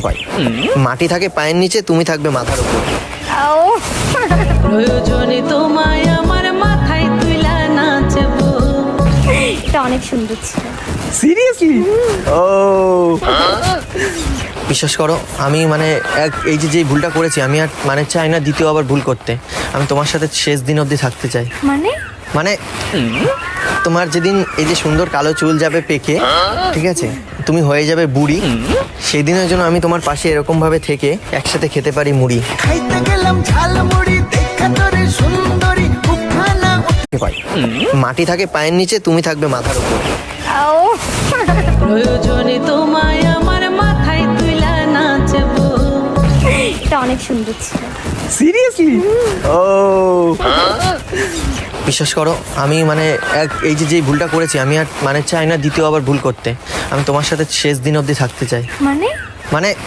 পাই। মাটি থাকে পায়ের নিচে, তুমি থাকবে মাথার উপর। প্রয়োজনে তোমায় আমার মাথায় তুইলা নাচবো। এটা অনেক সুন্দর ছিল। সিরিয়াসলি? ও বিশ্বাস করো, আমি মানে এই যে ভুলটা করেছি, আমি আর মানে চাই না দ্বিতীয় আবার ভুল করতে। আমি তোমার সাথে শেষ দিন অবধি থাকতে চাই। মানে তোমার যেদিন এই যে সুন্দর কালো চুল যাবে পেকে, ঠিক আছে, তুমি হয়ে যাবে বুড়ি, সেই দিনের জন্য আমি তোমার পাশে এরকম ভাবে থেকে একসাথে খেতে পারি মুড়ি। খাইতে গেলাম ঝাল মুড়ি, দেখা তোরে সুন্দরী মুখখানা। পাই। মাটি থাকে পায়ের নিচে, তুমি থাকবে মাথার উপর। প্রয়োজনে তোমায় আমার মাথায় তুইলা নাচবো। এটা অনেক সুন্দর ছিল। সিরিয়াসলি? ও বিশ্বাস করো, আমি মানে এই যে ভুলটা করেছি, আমি আর মানে চাই না দ্বিতীয় আবার ভুল করতে। আমি তোমার সাথে শেষ দিন অবধি থাকতে চাই। মানে মানে